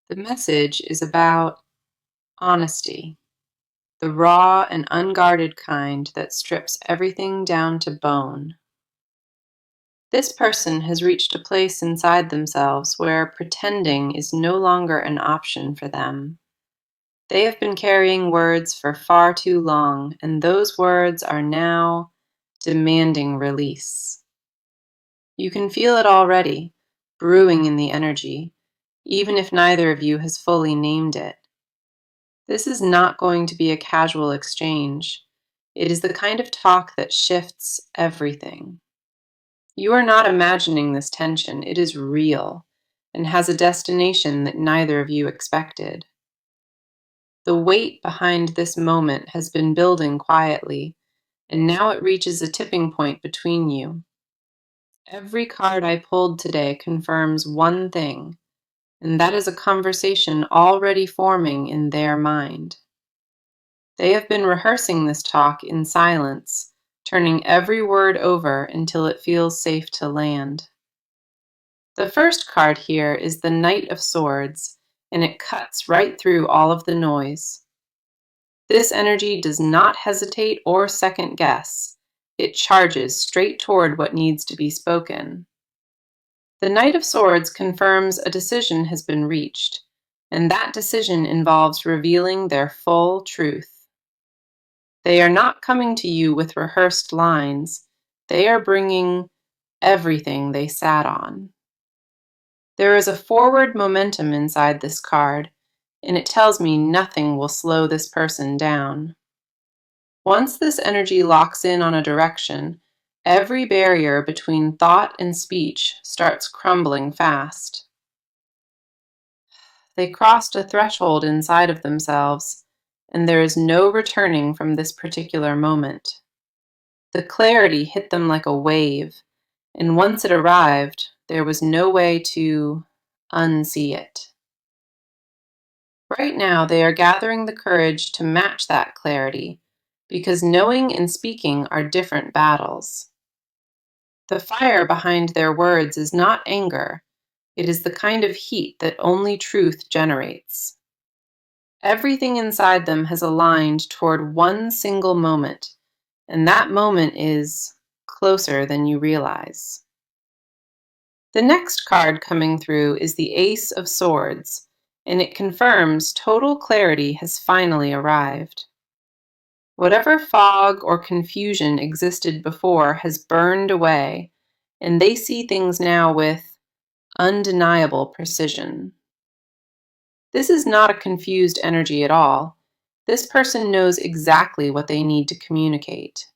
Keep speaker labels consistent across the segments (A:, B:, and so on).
A: The message is about honesty, the raw and unguarded kind that strips everything down to bone. This person has reached a place inside themselves where pretending is no longer an option for them. They have been carrying words for far too long, and those words are now demanding release. You can feel it already, brewing in the energy, even if neither of you has fully named it. This is not going to be a casual exchange. It is the kind of talk that shifts everything. You are not imagining this tension, it is real, and has a destination that neither of you expected. The weight behind this moment has been building quietly, and now it reaches a tipping point between you. Every card I pulled today confirms one thing, and that is a conversation already forming in their mind. They have been rehearsing this talk in silence, turning every word over until it feels safe to land. The first card here is the Knight of Swords, and it cuts right through all of the noise. This energy does not hesitate or second guess. It charges straight toward what needs to be spoken. The Knight of Swords confirms a decision has been reached, and that decision involves revealing their full truth. They are not coming to you with rehearsed lines. They are bringing everything they sat on. There is a forward momentum inside this card, and it tells me nothing will slow this person down. Once this energy locks in on a direction, every barrier between thought and speech starts crumbling fast. They crossed a threshold inside of themselves, and there is no returning from this particular moment. The clarity hit them like a wave, and once it arrived, there was no way to unsee it. Right now, they are gathering the courage to match that clarity, because knowing and speaking are different battles. The fire behind their words is not anger, it is the kind of heat that only truth generates. Everything inside them has aligned toward one single moment, and that moment is closer than you realize. The next card coming through is the Ace of Swords, and it confirms total clarity has finally arrived. Whatever fog or confusion existed before has burned away, and they see things now with undeniable precision. This is not a confused energy at all. This person knows exactly what they need to communicate.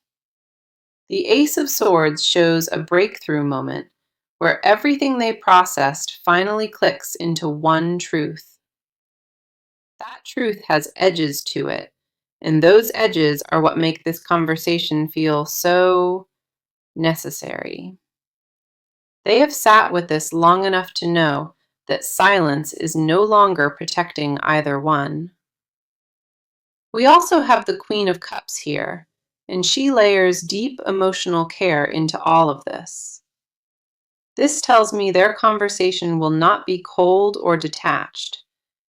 A: The Ace of Swords shows a breakthrough moment where everything they processed finally clicks into one truth. That truth has edges to it, and those edges are what make this conversation feel so necessary. They have sat with this long enough to know that silence is no longer protecting either one. We also have the Queen of Cups here, and she layers deep emotional care into all of this. This tells me their conversation will not be cold or detached.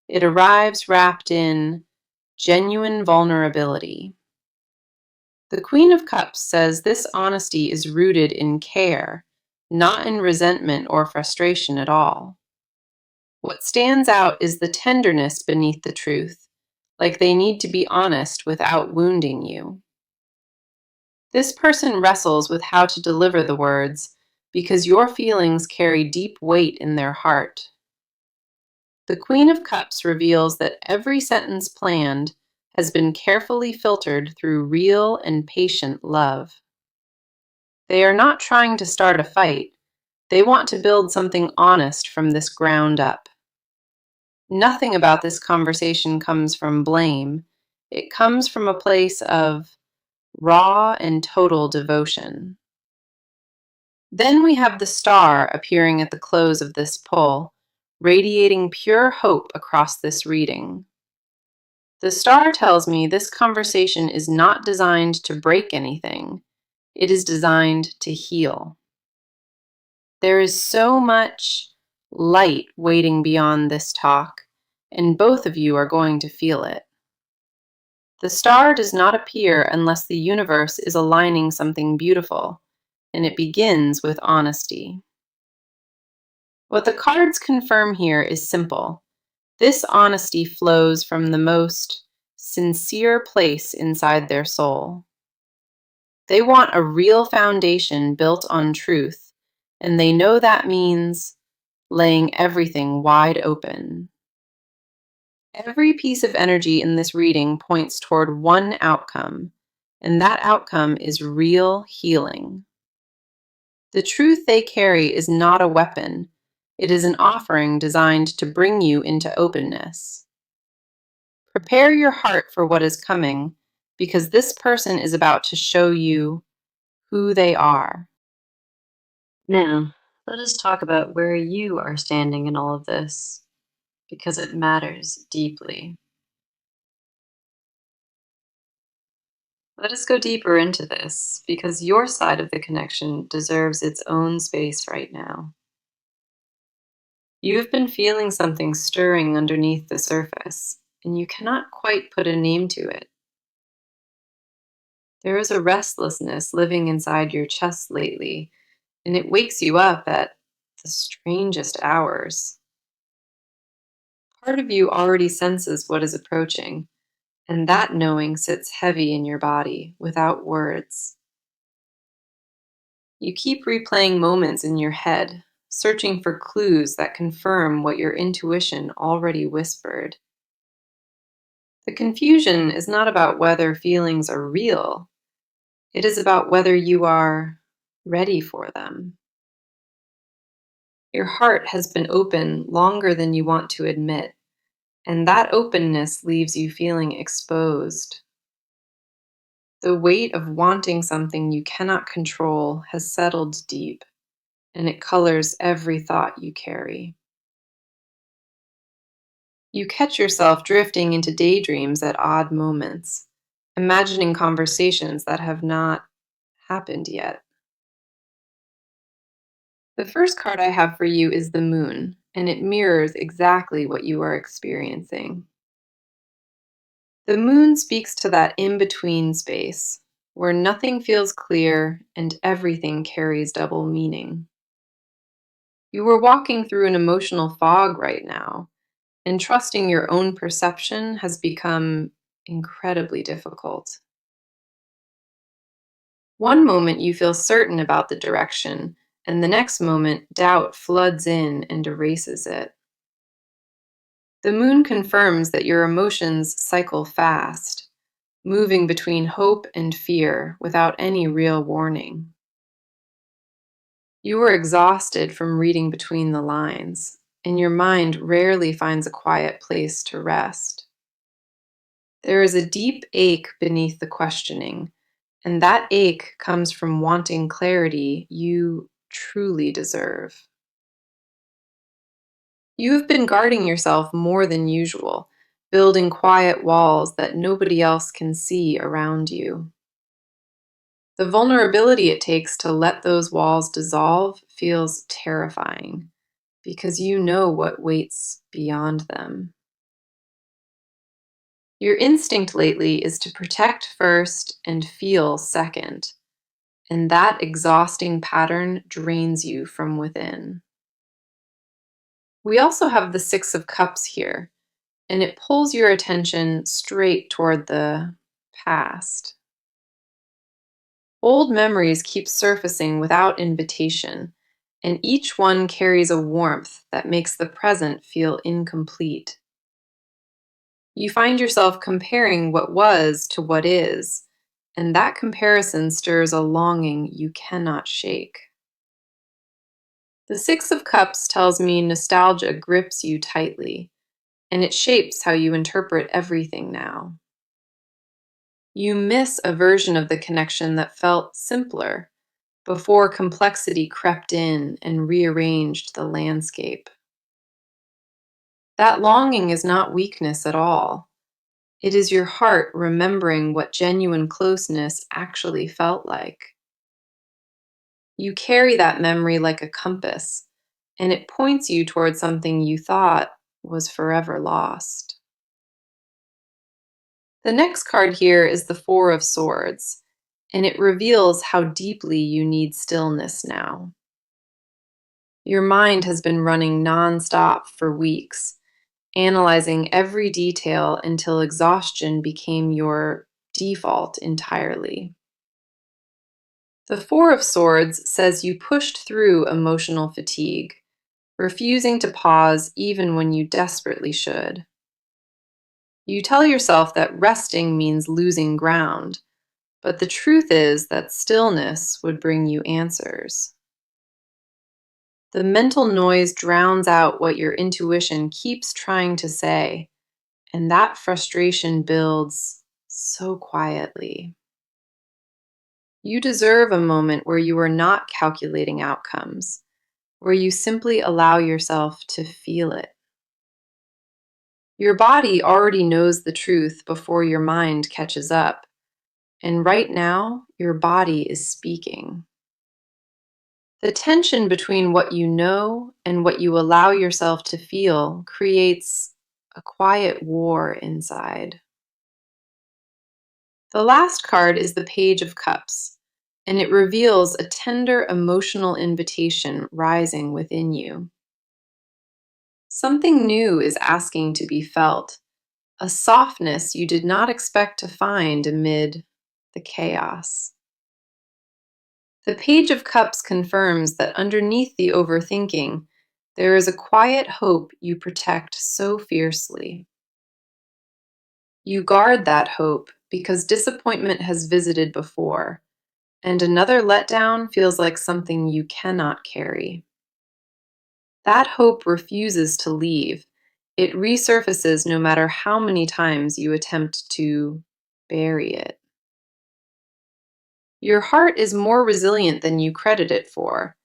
A: It arrives wrapped in genuine vulnerability. The Queen of Cups says this honesty is rooted in care, not in resentment or frustration at all. What stands out is the tenderness beneath the truth, like they need to be honest without wounding you. This person wrestles with how to deliver the words because your feelings carry deep weight in their heart. The Queen of Cups reveals that every sentence planned has been carefully filtered through real and patient love. They are not trying to start a fight. They want to build something honest from this ground up. Nothing about this conversation comes from blame. It comes from a place of raw and total devotion. Then we have the star appearing at the close of this pull, radiating pure hope across this reading. The star tells me this conversation is not designed to break anything. It is designed to heal. There is so much light waiting beyond this talk, and both of you are going to feel it. The star does not appear unless the universe is aligning something beautiful, and it begins with honesty. What the cards confirm here is simple. This honesty flows from the most sincere place inside their soul. They want a real foundation built on truth, and they know that means laying everything wide open. Every piece of energy in this reading points toward one outcome, and that outcome is real healing. The truth they carry is not a weapon, it is an offering designed to bring you into openness. Prepare your heart for what is coming, because this person is about to show you who they are.
B: Now, let us talk about where you are standing in all of this, because it matters deeply. Let us go deeper into this, because your side of the connection deserves its own space right now. You've been feeling something stirring underneath the surface, and you cannot quite put a name to it. There is a restlessness living inside your chest lately, and it wakes you up at the strangest hours. Part of you already senses what is approaching, and that knowing sits heavy in your body without words. You keep replaying moments in your head, searching for clues that confirm what your intuition already whispered. The confusion is not about whether feelings are real, it is about whether you are ready for them. Your heart has been open longer than you want to admit, and that openness leaves you feeling exposed. The weight of wanting something you cannot control has settled deep, and it colors every thought you carry. You catch yourself drifting into daydreams at odd moments, imagining conversations that have not happened yet. The first card I have for you is the moon, and it mirrors exactly what you are experiencing. The moon speaks to that in-between space, where nothing feels clear and everything carries double meaning. You are walking through an emotional fog right now, and trusting your own perception has become incredibly difficult. One moment you feel certain about the direction, and the next moment doubt floods in and erases it. The moon confirms that your emotions cycle fast, moving between hope and fear without any real warning. You are exhausted from reading between the lines, and your mind rarely finds a quiet place to rest. There is a deep ache beneath the questioning, and that ache comes from wanting clarity you truly deserve. You have been guarding yourself more than usual, building quiet walls that nobody else can see around you. The vulnerability it takes to let those walls dissolve feels terrifying, because you know what waits beyond them. Your instinct lately is to protect first and feel second, and that exhausting pattern drains you from within. We also have the Six of Cups here, and it pulls your attention straight toward the past. Old memories keep surfacing without invitation, and each one carries a warmth that makes the present feel incomplete. You find yourself comparing what was to what is, and that comparison stirs a longing you cannot shake. The Six of Cups tells me nostalgia grips you tightly, and it shapes how you interpret everything now. You miss a version of the connection that felt simpler before complexity crept in and rearranged the landscape. That longing is not weakness at all. It is your heart remembering what genuine closeness actually felt like. You carry that memory like a compass, and it points you toward something you thought was forever lost. The next card here is the Four of Swords, and it reveals how deeply you need stillness now. Your mind has been running nonstop for weeks, analyzing every detail until exhaustion became your default entirely. The Four of Swords says you pushed through emotional fatigue, refusing to pause even when you desperately should. You tell yourself that resting means losing ground, but the truth is that stillness would bring you answers. The mental noise drowns out what your intuition keeps trying to say, and that frustration builds so quietly. You deserve a moment where you are not calculating outcomes, where you simply allow yourself to feel it. Your body already knows the truth before your mind catches up, and right now, your body is speaking. The tension between what you know and what you allow yourself to feel creates a quiet war inside. The last card is the Page of Cups, and it reveals a tender emotional invitation rising within you. Something new is asking to be felt, a softness you did not expect to find amid the chaos. The Page of Cups confirms that underneath the overthinking, there is a quiet hope you protect so fiercely. You guard that hope because disappointment has visited before, and another letdown feels like something you cannot carry. That hope refuses to leave. It resurfaces no matter how many times you attempt to bury it. Your heart is more resilient than you credit it for,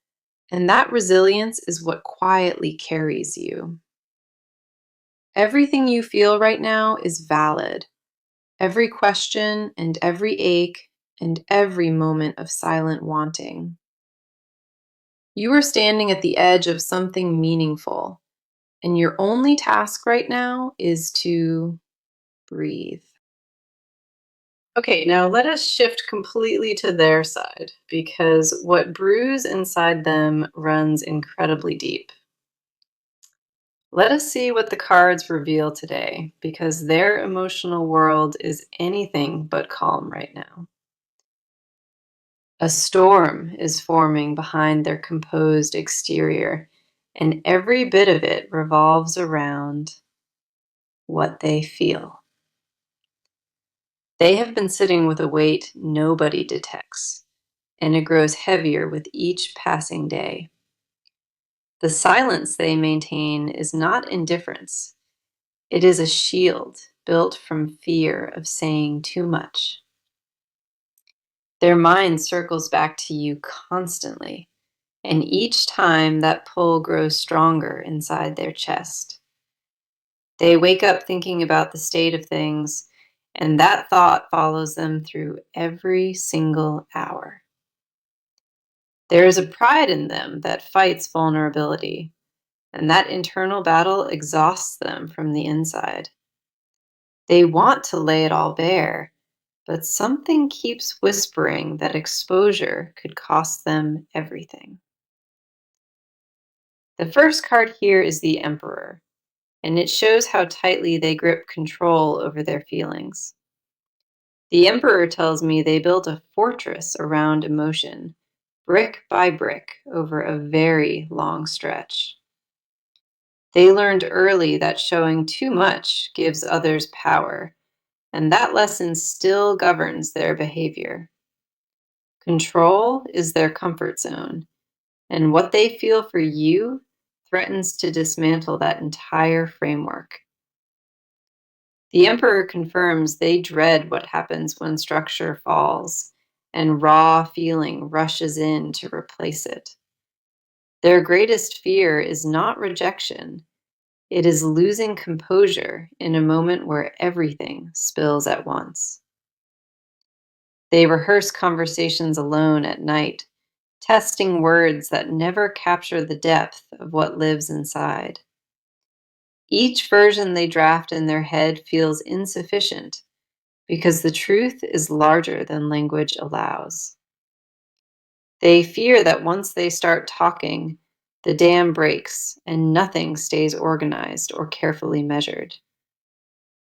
B: and that resilience is what quietly carries you. Everything you feel right now is valid. Every question and every ache and every moment of silent wanting. You are standing at the edge of something meaningful, and your only task right now is to breathe. Okay, now let us shift completely to their side because what brews inside them runs incredibly deep. Let us see what the cards reveal today because their emotional world is anything but calm right now. A storm is forming behind their composed exterior, and every bit of it revolves around what they feel. They have been sitting with a weight nobody detects, and it grows heavier with each passing day. The silence they maintain is not indifference, it is a shield built from fear of saying too much. Their mind circles back to you constantly, and each time that pull grows stronger inside their chest. They wake up thinking about the state of things, and that thought follows them through every single hour. There is a pride in them that fights vulnerability, and that internal battle exhausts them from the inside. They want to lay it all bare, but something keeps whispering that exposure could cost them everything. The first card here is the Emperor, and it shows how tightly they grip control over their feelings. The Emperor tells me they built a fortress around emotion, brick by brick, over a very long stretch. They learned early that showing too much gives others power, and that lesson still governs their behavior. Control is their comfort zone, and what they feel for you threatens to dismantle that entire framework. The Emperor confirms they dread what happens when structure falls and raw feeling rushes in to replace it. Their greatest fear is not rejection, it is losing composure in a moment where everything spills at once. They rehearse conversations alone at night, testing words that never capture the depth of what lives inside. Each version they draft in their head feels insufficient because the truth is larger than language allows. They fear that once they start talking, the dam breaks and nothing stays organized or carefully measured.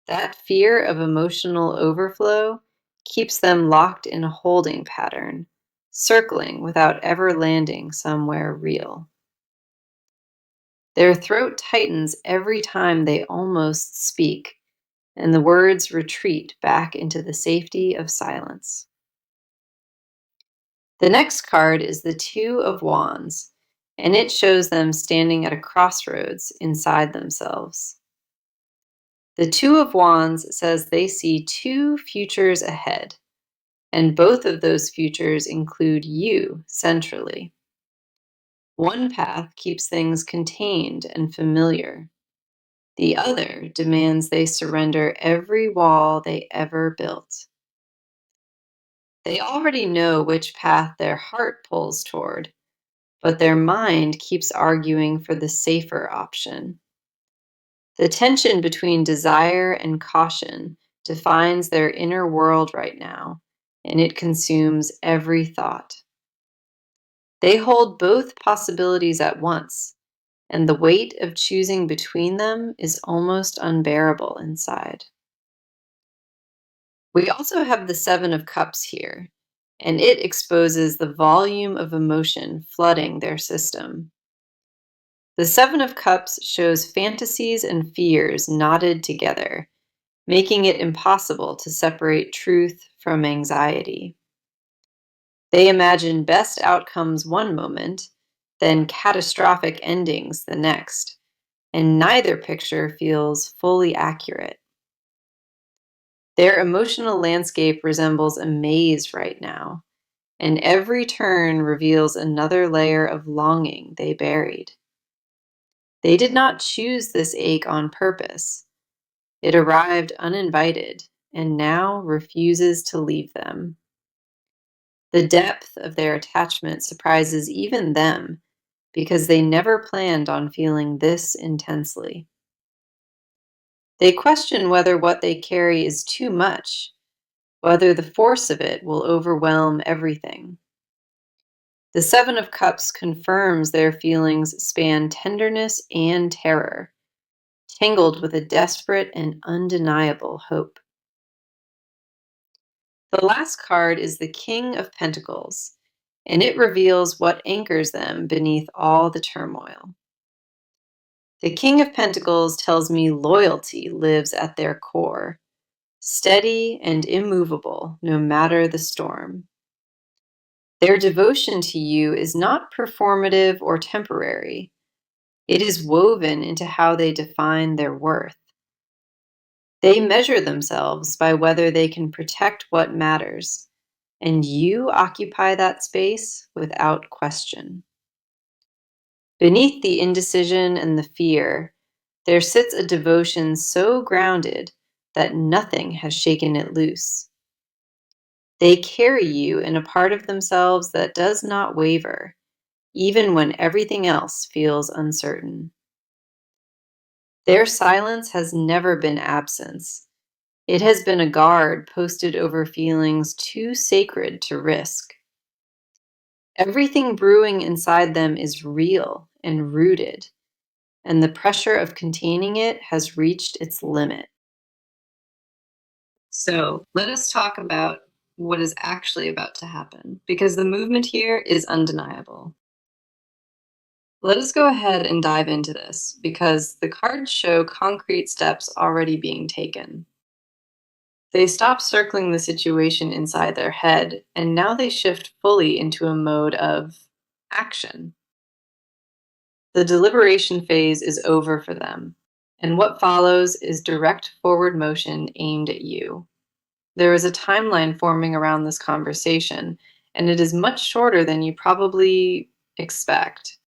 B: That fear of emotional overflow keeps them locked in a holding pattern, circling without ever landing somewhere real. Their throat tightens every time they almost speak, and the words retreat back into the safety of silence. The next card is the Two of Wands, and it shows them standing at a crossroads inside themselves. The Two of Wands says they see two futures ahead, and both of those futures include you centrally. One path keeps things contained and familiar. The other demands they surrender every wall they ever built. They already know which path their heart pulls toward, but their mind keeps arguing for the safer option. The tension between desire and caution defines their inner world right now, and it consumes every thought. They hold both possibilities at once, and the weight of choosing between them is almost unbearable inside. We also have the Seven of Cups here, and it exposes the volume of emotion flooding their system. The Seven of Cups shows fantasies and fears knotted together, making it impossible to separate truth from anxiety. They imagine best outcomes one moment, then catastrophic endings the next, and neither picture feels fully accurate. Their emotional landscape resembles a maze right now, and every turn reveals another layer of longing they buried. They did not choose this ache on purpose. It arrived uninvited and now refuses to leave them. The depth of their attachment surprises even them because they never planned on feeling this intensely. They question whether what they carry is too much, whether the force of it will overwhelm everything. The Seven of Cups confirms their feelings span tenderness and terror, tangled with a desperate and undeniable hope. The last card is the King of Pentacles, and it reveals what anchors them beneath all the turmoil. The King of Pentacles tells me loyalty lives at their core, steady and immovable no matter the storm. Their devotion to you is not performative or temporary. It is woven into how they define their worth. They measure themselves by whether they can protect what matters, and you occupy that space without question. Beneath the indecision and the fear, there sits a devotion so grounded that nothing has shaken it loose. They carry you in a part of themselves that does not waver, even when everything else feels uncertain. Their silence has never been absence. It has been a guard posted over feelings too sacred to risk. Everything brewing inside them is real and rooted, and the pressure of containing it has reached its limit. So, let us talk about what is actually about to happen, because the movement here is undeniable. Let us go ahead and dive into this, because the cards show concrete steps already being taken. They stop circling the situation inside their head, and now they shift fully into a mode of action. The deliberation phase is over for them, and what follows is direct forward motion aimed at you. There is a timeline forming around this conversation, and it is much shorter than you probably expect.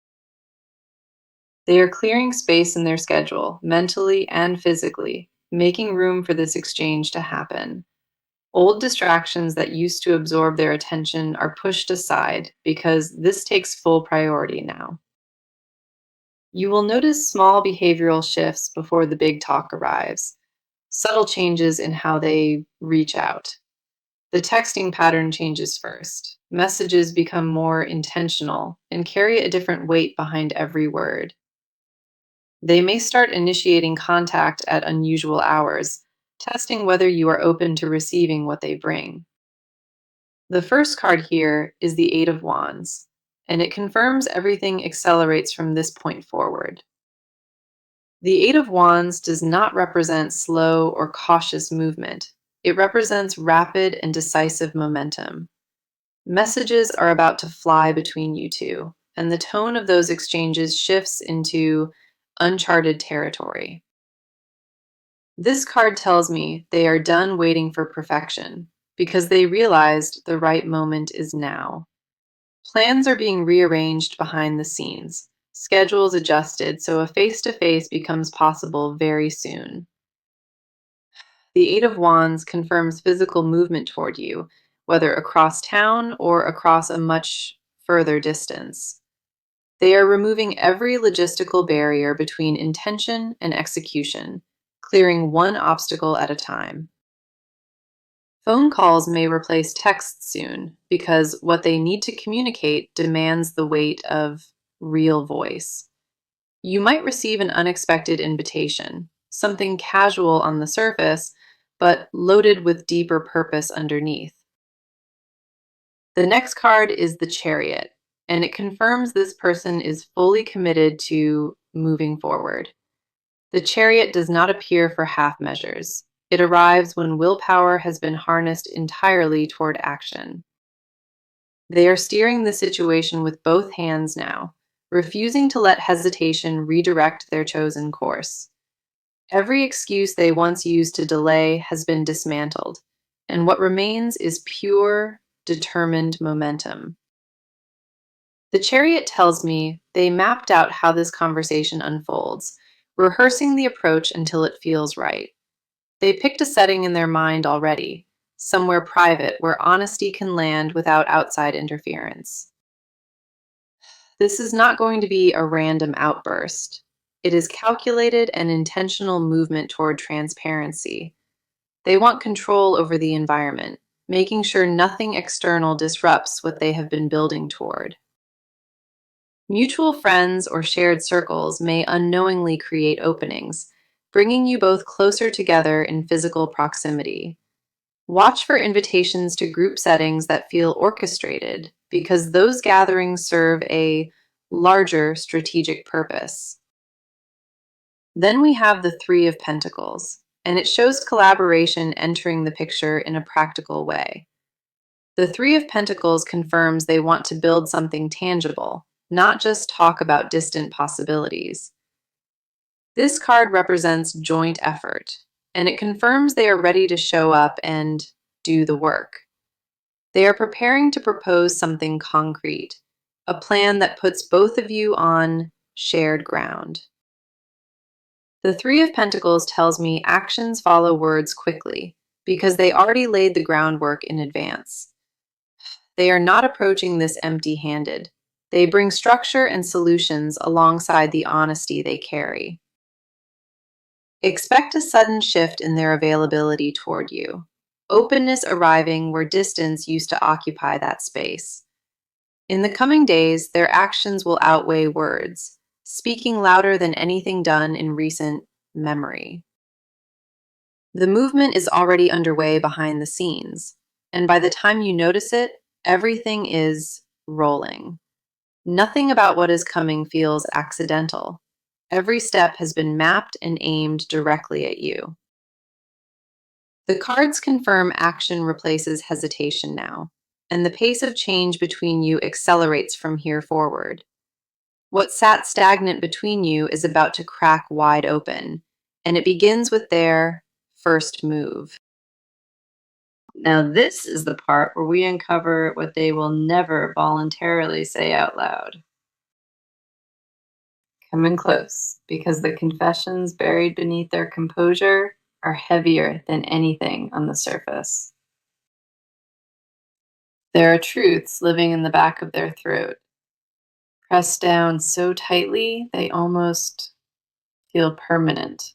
B: They are clearing space in their schedule, mentally and physically, making room for this exchange to happen. Old distractions that used to absorb their attention are pushed aside because this takes full priority now. You will notice small behavioral shifts before the big talk arrives, subtle changes in how they reach out. The texting pattern changes first. Messages become more intentional and carry a different weight behind every word. They may start initiating contact at unusual hours, testing whether you are open to receiving what they bring. The first card here is the Eight of Wands, and it confirms everything accelerates from this point forward. The Eight of Wands does not represent slow or cautious movement. It represents rapid and decisive momentum. Messages are about to fly between you two, and the tone of those exchanges shifts into uncharted territory. This card tells me they are done waiting for perfection because they realized the right moment is now. Plans are being rearranged behind the scenes, schedules adjusted so a face to face becomes possible very soon. The Eight of Wands confirms physical movement toward you, whether across town or across a much further distance. They are removing every logistical barrier between intention and execution, clearing one obstacle at a time. Phone calls may replace texts soon because what they need to communicate demands the weight of real voice. You might receive an unexpected invitation, something casual on the surface, but loaded with deeper purpose underneath. The next card is the Chariot, and it confirms this person is fully committed to moving forward. The Chariot does not appear for half measures. It arrives when willpower has been harnessed entirely toward action. They are steering the situation with both hands now, refusing to let hesitation redirect their chosen course. Every excuse they once used to delay has been dismantled, and what remains is pure, determined momentum. The Chariot tells me they mapped out how this conversation unfolds, rehearsing the approach until it feels right. They picked a setting in their mind already, somewhere private where honesty can land without outside interference. This is not going to be a random outburst. It is calculated and intentional movement toward transparency. They want control over the environment, making sure nothing external disrupts what they have been building toward. Mutual friends or shared circles may unknowingly create openings, bringing you both closer together in physical proximity. Watch for invitations to group settings that feel orchestrated, because those gatherings serve a larger strategic purpose. Then we have the Three of Pentacles, and it shows collaboration entering the picture in a practical way. The Three of Pentacles confirms they want to build something tangible, not just talk about distant possibilities. This card represents joint effort, and it confirms they are ready to show up and do the work. They are preparing to propose something concrete, a plan that puts both of you on shared ground. The Three of Pentacles tells me actions follow words quickly because they already laid the groundwork in advance. They are not approaching this empty-handed. They bring structure and solutions alongside the honesty they carry. Expect a sudden shift in their availability toward you. Openness arriving where distance used to occupy that space. In the coming days, their actions will outweigh words, speaking louder than anything done in recent memory. The movement is already underway behind the scenes, and by the time you notice it, everything is rolling. Nothing about what is coming feels accidental. Every step has been mapped and aimed directly at you. The cards confirm action replaces hesitation now, and the pace of change between you accelerates from here forward. What sat stagnant between you is about to crack wide open, and it begins with their first move. Now, this is the part where we uncover what they will never voluntarily say out loud. Come in close, because the confessions buried beneath their composure are heavier than anything on the surface. There are truths living in the back of their throat,
A: pressed down so tightly they almost feel permanent.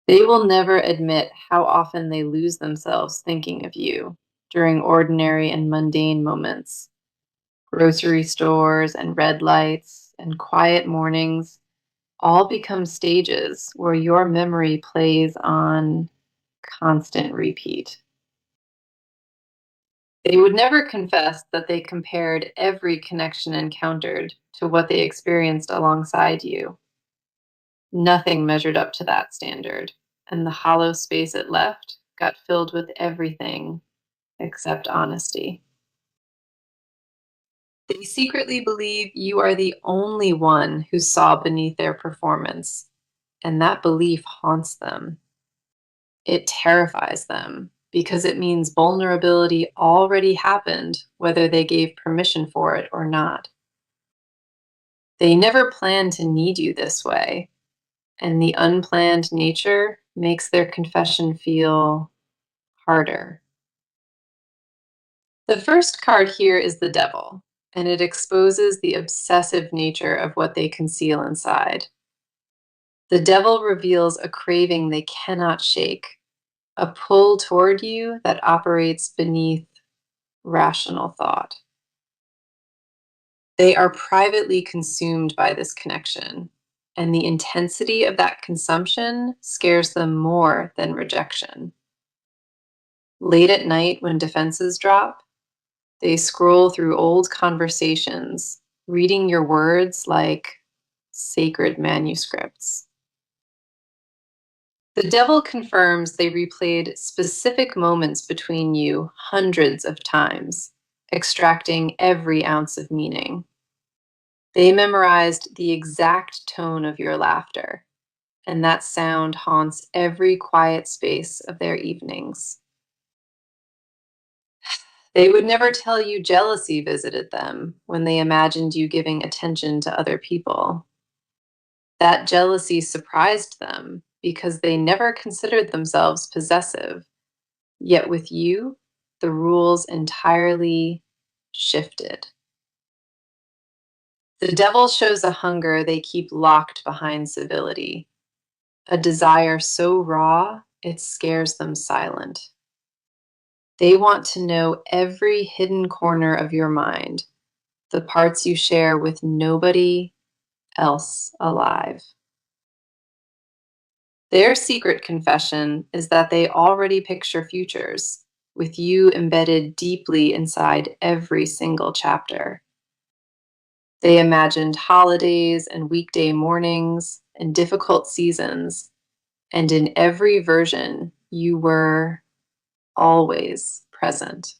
A: They will never admit how often they lose themselves thinking of you during ordinary and mundane moments. Grocery stores and red lights and quiet mornings all become stages where your memory plays on constant repeat. They would never confess that they compared every connection encountered to what they experienced alongside you. Nothing measured up to that standard, and the hollow space it left got filled with everything except honesty. They secretly believe you are the only one who saw beneath their performance, and that belief haunts them. It terrifies them because it means vulnerability already happened, whether they gave permission for it or not. They never planned to need you this way, and the unplanned nature makes their confession feel harder. The first card here is the devil, and it exposes the obsessive nature of what they conceal inside. The devil reveals a craving they cannot shake, a pull toward you that operates beneath rational thought. They are privately consumed by this connection, and the intensity of that consumption scares them more than rejection. Late at night, when defenses drop, they scroll through old conversations, reading your words like sacred manuscripts. The devil confirms they replayed specific moments between you hundreds of times, extracting every ounce of meaning. They memorized the exact tone of your laughter, and that sound haunts every quiet space of their evenings. They would never tell you jealousy visited them when they imagined you giving attention to other people. That jealousy surprised them because they never considered themselves possessive. Yet with you, the rules entirely shifted. The devil shows a hunger they keep locked behind civility, a desire so raw it scares them silent. They want to know every hidden corner of your mind, the parts you share with nobody else alive. Their secret confession is that they already picture futures, with you embedded deeply inside every single chapter. They imagined holidays and weekday mornings and difficult seasons, and in every version, you were always present.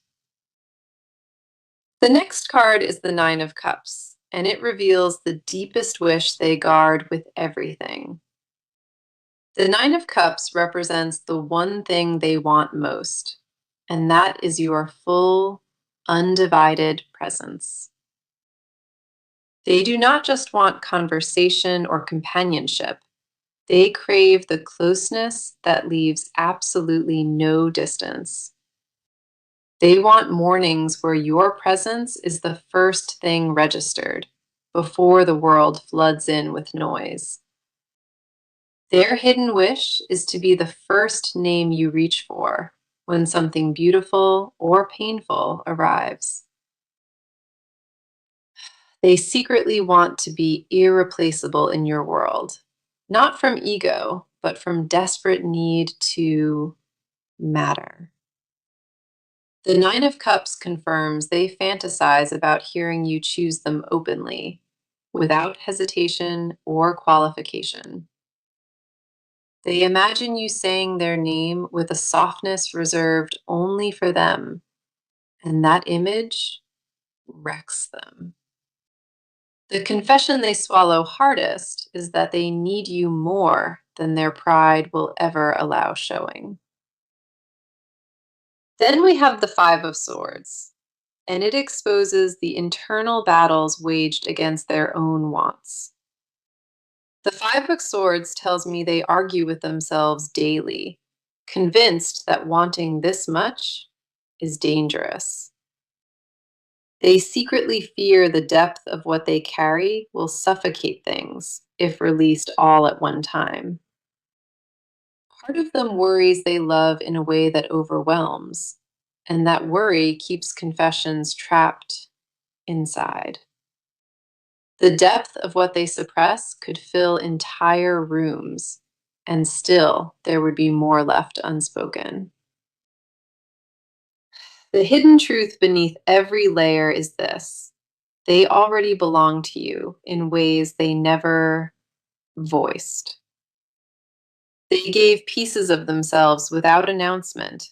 A: The next card is the Nine of Cups, and it reveals the deepest wish they guard with everything. The Nine of Cups represents the one thing they want most, and that is your full, undivided presence. They do not just want conversation or companionship, they crave the closeness that leaves absolutely no distance. They want mornings where your presence is the first thing registered before the world floods in with noise. Their hidden wish is to be the first name you reach for when something beautiful or painful arrives. They secretly want to be irreplaceable in your world, not from ego, but from desperate need to matter. The Nine of Cups confirms they fantasize about hearing you choose them openly, without hesitation or qualification. They imagine you saying their name with a softness reserved only for them, and that image wrecks them. The confession they swallow hardest is that they need you more than their pride will ever allow showing. Then we have the Five of Swords, and it exposes the internal battles waged against their own wants. The Five of Swords tells me they argue with themselves daily, convinced that wanting this much is dangerous.
B: They secretly fear the depth of what they carry will suffocate things if released all at one time. Part of them worries they love in a way that overwhelms, and that worry keeps confessions trapped inside. The depth of what they suppress could fill entire rooms, and still there would be more left unspoken. The hidden truth beneath every layer is this: they already belong to you in ways they never voiced. They gave pieces of themselves without announcement,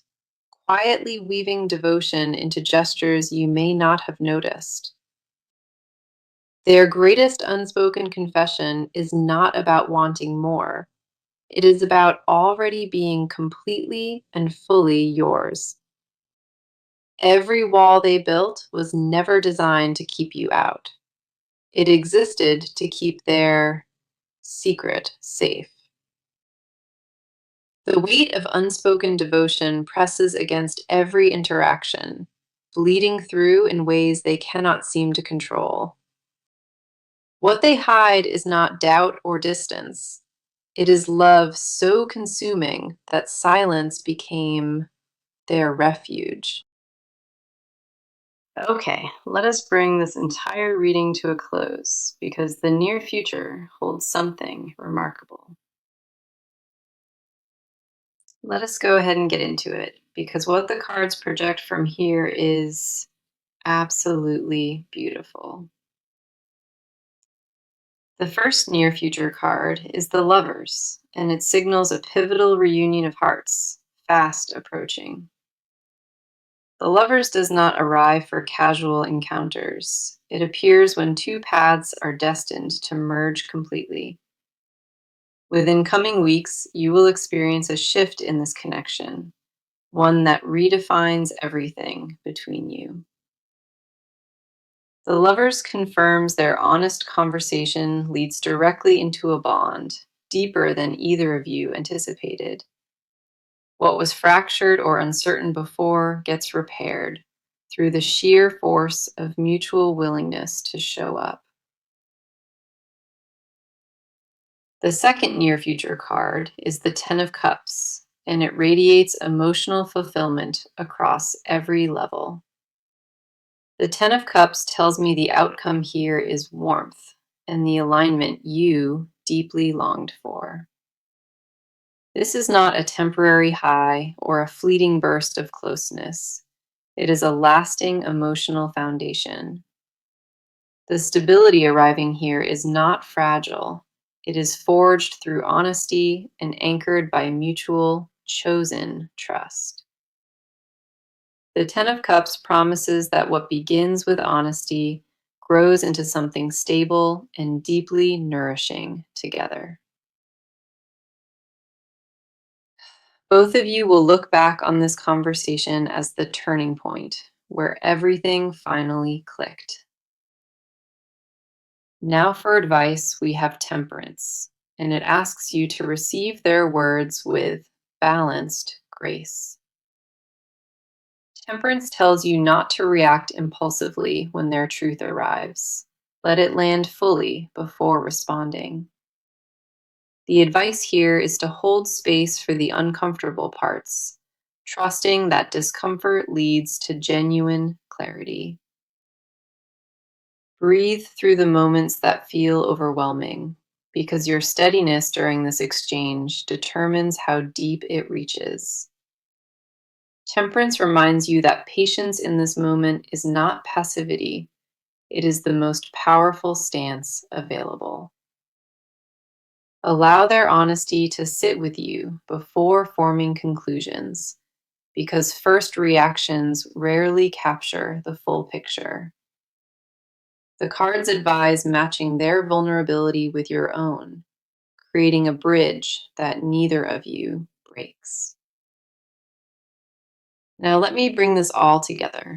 B: quietly weaving devotion into gestures you may not have noticed. Their greatest unspoken confession is not about wanting more. It is about already being completely and fully yours. Every wall they built was never designed to keep you out. It existed to keep their secret safe. The weight of unspoken devotion presses against every interaction, bleeding through in ways they cannot seem to control. What they hide is not doubt or distance. It is love so consuming that silence became their refuge. Okay, let us bring this entire reading to a close because the near future holds something remarkable. Let us go ahead and get into it because what the cards project from here is absolutely beautiful. The first near future card is the Lovers, and it signals a pivotal reunion of hearts, fast approaching. The Lovers does not arrive for casual encounters. It appears when two paths are destined to merge completely. Within coming weeks, you will experience a shift in this connection, one that redefines everything between you. The Lovers confirms their honest conversation leads directly into a bond, deeper than either of you anticipated. What was fractured or uncertain before gets repaired through the sheer force of mutual willingness to show up. The second near future card is the Ten of Cups, and it radiates emotional fulfillment across every level. The Ten of Cups tells me the outcome here is warmth and the alignment you deeply longed for. This is not a temporary high or a fleeting burst of closeness. It is a lasting emotional foundation. The stability arriving here is not fragile. It is forged through honesty and anchored by mutual, chosen trust. The Ten of Cups promises that what begins with honesty grows into something stable and deeply nourishing together. Both of you will look back on this conversation as the turning point where everything finally clicked. Now, for advice, we have Temperance, and it asks you to receive their words with balanced grace. Temperance tells you not to react impulsively when their truth arrives. Let it land fully before responding. The advice here is to hold space for the uncomfortable parts, trusting that discomfort leads to genuine clarity. Breathe through the moments that feel overwhelming, because your steadiness during this exchange determines how deep it reaches. Temperance reminds you that patience in this moment is not passivity, it is the most powerful stance available. Allow their honesty to sit with you before forming conclusions, because first reactions rarely capture the full picture. The cards advise matching their vulnerability with your own, creating a bridge that neither of you breaks. Now, let me bring this all together.